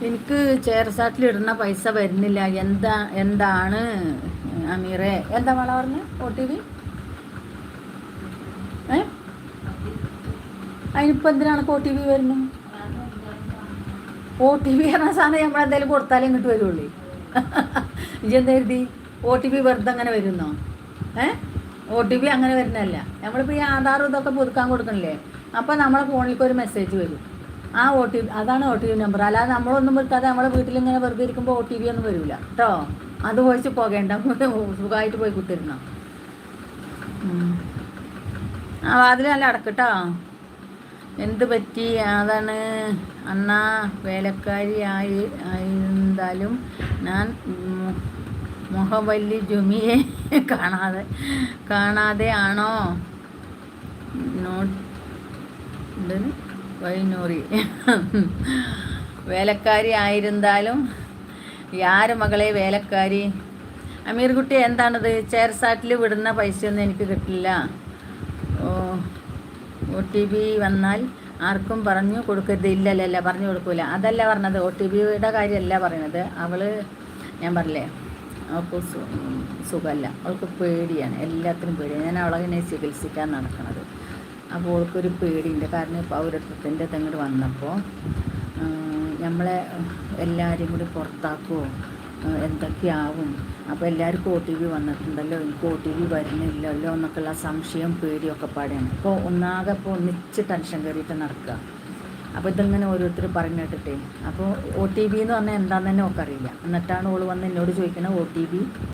എനിക്ക് ചേർസാട്ടിൽ ഇടുന്ന പൈസ വരുന്നില്ല. എന്താണ് അമീറെ? എന്താ വള പറഞ്ഞ് OTP? അതിനിപ്പോൾ എന്തിനാണ് OTP വരുന്നത്? OTP പറഞ്ഞ സാധനം നമ്മളെന്തായാലും കൊടുത്താലേ ഇങ്ങോട്ട് വരുള്ളൂ. ഇതെന്താ എഴുതി? OTP വെറുതെ അങ്ങനെ വരുന്നോ? OTP അങ്ങനെ വരുന്നതല്ല. നമ്മളിപ്പോൾ ഈ ആധാറും ഇതൊക്കെ പുതുക്കാൻ കൊടുക്കണില്ലേ, അപ്പോൾ നമ്മളെ ഫോണിലേക്ക് ഒരു മെസ്സേജ് വരും. ആ OTP, അതാണ് OTP നമ്പർ. അല്ലാതെ നമ്മളൊന്നും വെക്കാതെ നമ്മളെ വീട്ടിലിങ്ങനെ വെറുതെ ഇരിക്കുമ്പോൾ OTP ഒന്നും വരില്ല കേട്ടോ. അത് പോയിച്ച് പോകേണ്ട, സുഖമായിട്ട് പോയി കുത്തിരുന്നോ. വാതിൽ നല്ല അടക്കട്ടോ. എന്ത് പറ്റി? അതാണ് അണ്ണാ, വേലക്കാരി ആയിരുന്നാലും ഞാൻ മുഹവല്ലി ജുമിയെ കാണാതെ ആണോ വൈനൂറി? വേലക്കാരി ആയിരുന്നാലും യാര് മകളെ വേലക്കാരി? അമീർകുട്ടി, എന്താണത്? ചേർസാട്ടിൽ വിടുന്ന പൈസയൊന്നും എനിക്ക് കിട്ടില്ല. OTP വന്നാൽ ആർക്കും പറഞ്ഞു കൊടുക്കരുത്. ഇല്ലല്ല, പറഞ്ഞു കൊടുക്കൂല. അതല്ല പറഞ്ഞത്, OTPയുടെ കാര്യമല്ല പറയണത്. ഞാൻ പറഞ്ഞില്ലേ, അവൾക്ക് സുഖമല്ല, അവൾക്ക് പേടിയാണ്, എല്ലാത്തിനും പേടിയാണ്. ഞാൻ അവളെ ഇങ്ങനെ ചികിത്സിക്കാൻ നടക്കണത്. അപ്പോൾ അവൾക്കൊരു പേടിയുണ്ട്. കാരണം പൗരത്വത്തിൻ്റെ തെങ്ങട് വന്നപ്പോൾ നമ്മളെ എല്ലാവരെയും കൂടി പുറത്താക്കുമോ, എന്തൊക്കെയാവും, അപ്പോൾ എല്ലാവർക്കും OTP വന്നിട്ടുണ്ടല്ലോ, എനിക്ക് OTP വരുന്നില്ലല്ലോ എന്നൊക്കെയുള്ള സംശയം, പേടിയൊക്കെ പാടെയാണ്. അപ്പോൾ ഒന്നിച്ച് ടെൻഷൻ കയറിയിട്ട് നടക്കുക. അപ്പോൾ ഇതിങ്ങനെ ഓരോരുത്തർ പറഞ്ഞു കേട്ടിട്ടേ. അപ്പോൾ OTP എന്ന് പറഞ്ഞാൽ എന്താണെന്ന് തന്നെ ഒക്കെ അറിയില്ല. എന്നിട്ടാണ് ഓൾ വന്ന് എന്നോട് ചോദിക്കുന്നത് OTP